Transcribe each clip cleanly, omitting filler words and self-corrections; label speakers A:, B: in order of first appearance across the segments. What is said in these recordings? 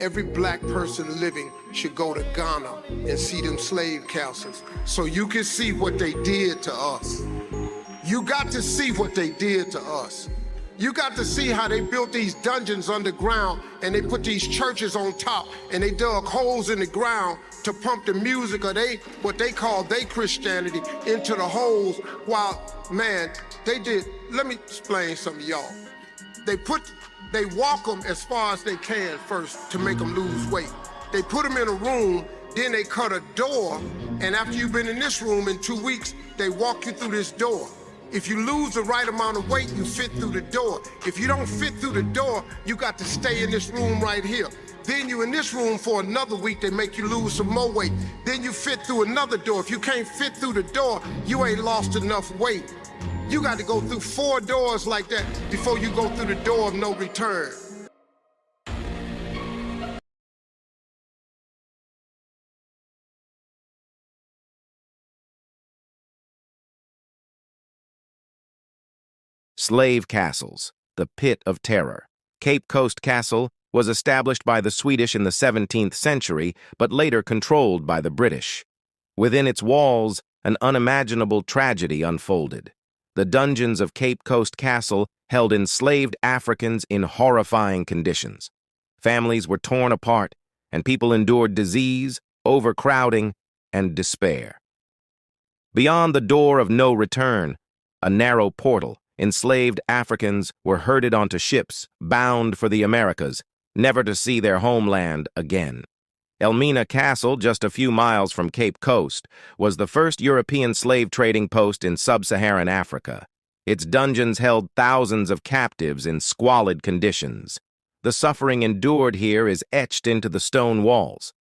A: Every black person living should go to Ghana and see them slave castles so you can see what they did to us. You got to see what they did to us. You got to see how they built these dungeons underground and they put these churches on top and they dug holes in the ground to pump the music of what they call their Christianity into the holes while, man, they did, let me explain something to y'all. They walk them as far as they can first to make them lose weight. They put them in a room, then they cut a door, and after you've been in this room in 2 weeks, they walk you through this door. If you lose the right amount of weight, you fit through the door. If you don't fit through the door, you got to stay in this room right here. Then you in this room for another week, they make you lose some more weight. Then you fit through another door. If you can't fit through the door, you ain't lost enough weight. You got to go through 4 doors like that before you go through the door of no return.
B: Slave castles, the pit of terror. Cape Coast Castle was established by the Swedish in the 17th century, but later controlled by the British. Within its walls, an unimaginable tragedy unfolded. The dungeons of Cape Coast Castle held enslaved Africans in horrifying conditions. Families were torn apart, and people endured disease, overcrowding, and despair. Beyond the door of no return, a narrow portal, enslaved Africans were herded onto ships, bound for the Americas, never to see their homeland again. Elmina Castle, just a few miles from Cape Coast, was the first European slave trading post in sub-Saharan Africa. Its dungeons held thousands of captives in squalid conditions. The suffering endured here is etched into the stone walls.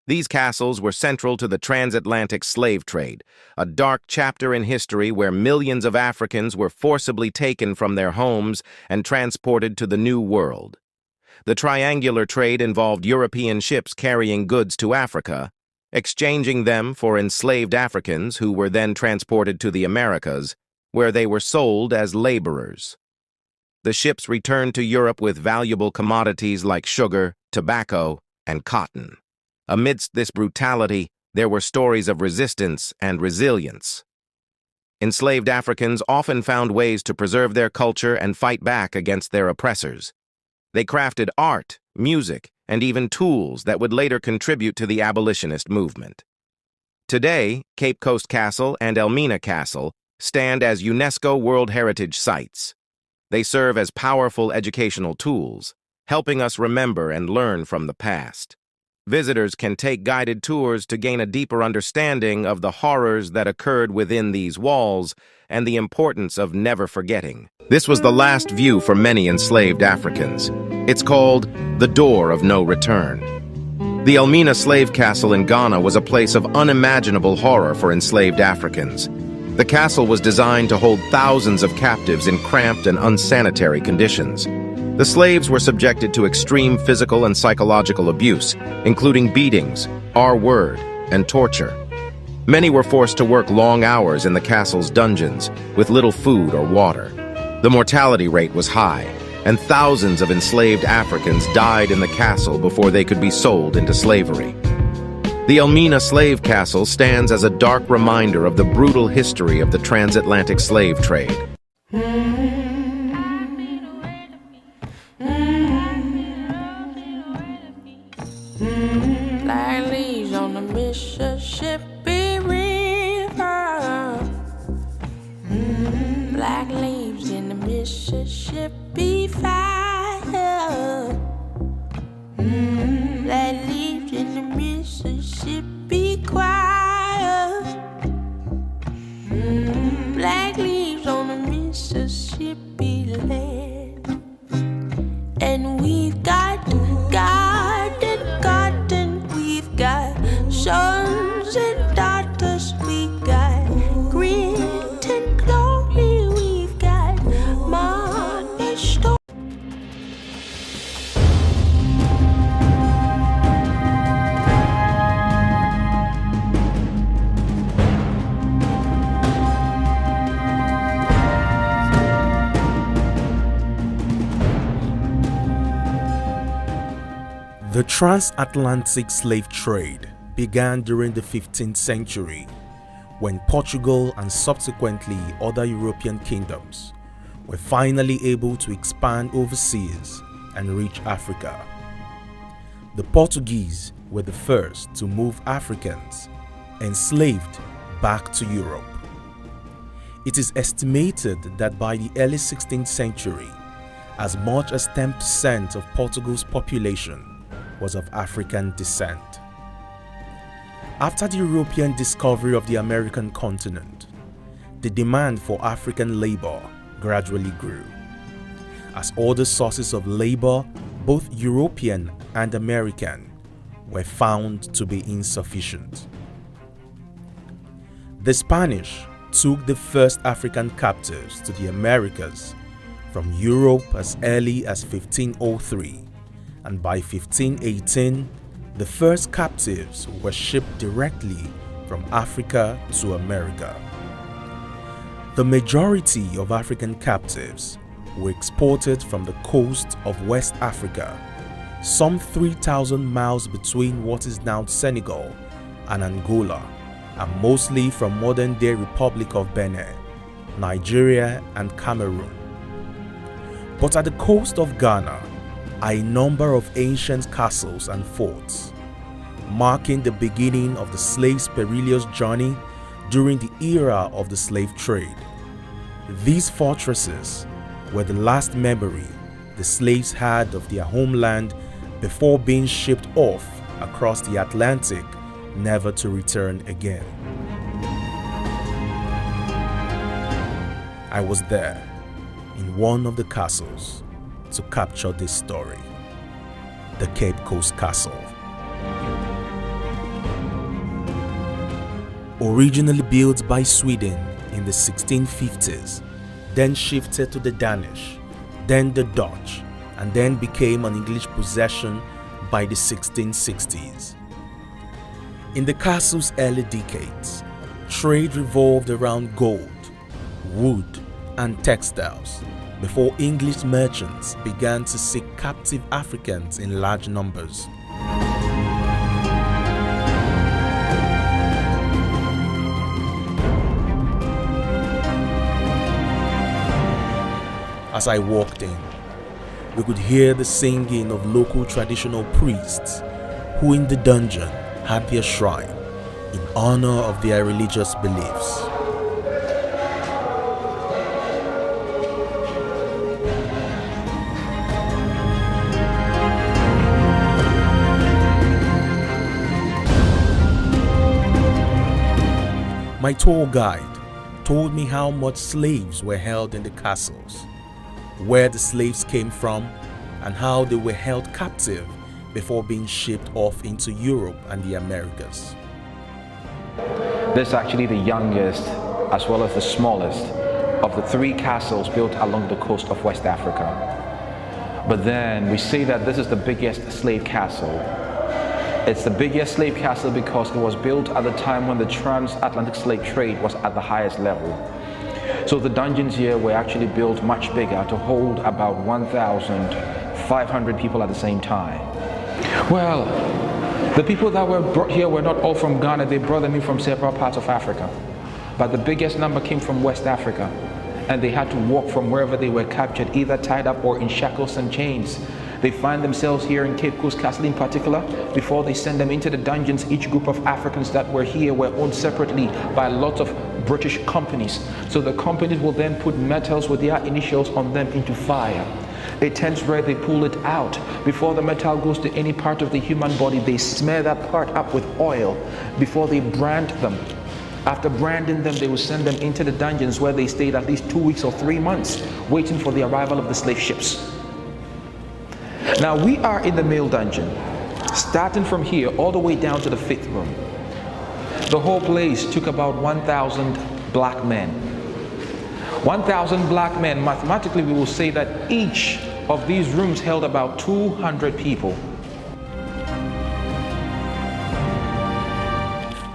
B: These castles were central to the transatlantic slave trade, a dark chapter in history where millions of Africans were forcibly taken from their homes and transported to the New World. The triangular trade involved European ships carrying goods to Africa, exchanging them for enslaved Africans who were then transported to the Americas, where they were sold as laborers. The ships returned to Europe with valuable commodities like sugar, tobacco, and cotton. Amidst this brutality, there were stories of resistance and resilience. Enslaved Africans often found ways to preserve their culture and fight back against their oppressors. They crafted art, music, and even tools that would later contribute to the abolitionist movement. Today, Cape Coast Castle and Elmina Castle stand as UNESCO World Heritage Sites. They serve as powerful educational tools, helping us remember and learn from the past. Visitors can take guided tours to gain a deeper understanding of the horrors that occurred within these walls and the importance of never forgetting. This was the last view for many enslaved Africans. It's called the Door of No Return. The Elmina slave castle in Ghana was a place of unimaginable horror for enslaved Africans. The castle was designed to hold thousands of captives in cramped and unsanitary conditions. The slaves were subjected to extreme physical and psychological abuse, including beatings, R-word, and torture. Many were forced to work long hours in the castle's dungeons, with little food or water. The mortality rate was high, and thousands of enslaved Africans died in the castle before they could be sold into slavery. The Elmina slave castle stands as a dark reminder of the brutal history of the transatlantic slave trade.
C: Like leaves on the Mississippi River. Black leaves in the Mississippi fire. Black leaves in the Mississippi choir. Black leaves on the Mississippi land. And we've got garden, we've got sons and daughters, we got grit and glory, we've got mothers
D: The transatlantic slave trade began during the 15th century when Portugal and subsequently other European kingdoms were finally able to expand overseas and reach Africa. The Portuguese were the first to move Africans enslaved back to Europe. It is estimated that by the early 16th century, as much as 10% of Portugal's population was of African descent. After the European discovery of the American continent, the demand for African labor gradually grew, as other sources of labor, both European and American, were found to be insufficient. The Spanish took the first African captives to the Americas from Europe as early as 1503, and by 1518, the first captives were shipped directly from Africa to America. The majority of African captives were exported from the coast of West Africa, some 3,000 miles between what is now Senegal and Angola, and mostly from modern-day Republic of Benin, Nigeria, and Cameroon. But at the coast of Ghana are a number of ancient castles and forts, marking the beginning of the slave's perilous journey during the era of the slave trade. These fortresses were the last memory the slaves had of their homeland before being shipped off across the Atlantic, never to return again. I was there in one of the castles to capture this story, the Cape Coast Castle. Originally built by Sweden in the 1650s, then shifted to the Danish, then the Dutch, and then became an English possession by the 1660s. In the castle's early decades, trade revolved around gold, wood, and textiles before English merchants began to seek captive Africans in large numbers. As I walked in, we could hear the singing of local traditional priests who in the dungeon had their shrine in honor of their religious beliefs. My tour guide told me how much slaves were held in the castles, where the slaves came from, and how they were held captive before being shipped off into Europe and the Americas.
E: This is actually the youngest as well as the smallest of the three castles built along the coast of West Africa. But then we say that this is the biggest slave castle. It's the biggest slave castle because it was built at the time when the transatlantic slave trade was at the highest level. So the dungeons here were actually built much bigger to hold about 1,500 people at the same time. Well, the people that were brought here were not all from Ghana. They brought them in from several parts of Africa. But the biggest number came from West Africa. And they had to walk from wherever they were captured, either tied up or in shackles and chains. They find themselves here in Cape Coast Castle in particular. Before they send them into the dungeons, each group of Africans that were here were owned separately by lots of British companies. So the companies will then put metals with their initials on them into fire. A tense where they pull it out. Before the metal goes to any part of the human body, they smear that part up with oil before they brand them. After branding them, they will send them into the dungeons where they stayed at least 2 weeks or 3 months, waiting for the arrival of the slave ships. Now we are in the male dungeon, starting from here all the way down to the 5th room. The whole place took about 1,000 black men. 1,000 black men, mathematically we will say that each of these rooms held about 200 people.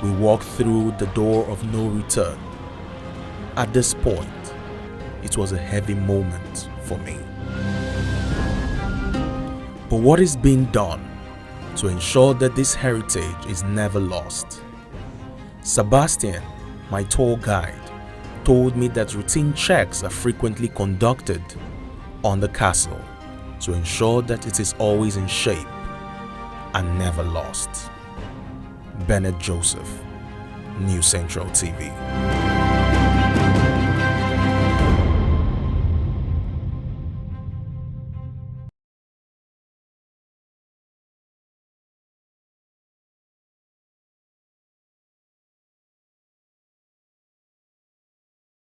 D: We walked through the door of no return. At this point, it was a heavy moment for me. But what is being done to ensure that this heritage is never lost. Sebastian, my tour guide, told me that routine checks are frequently conducted on the castle to ensure that it is always in shape and never lost. Bennett Joseph, New Central TV.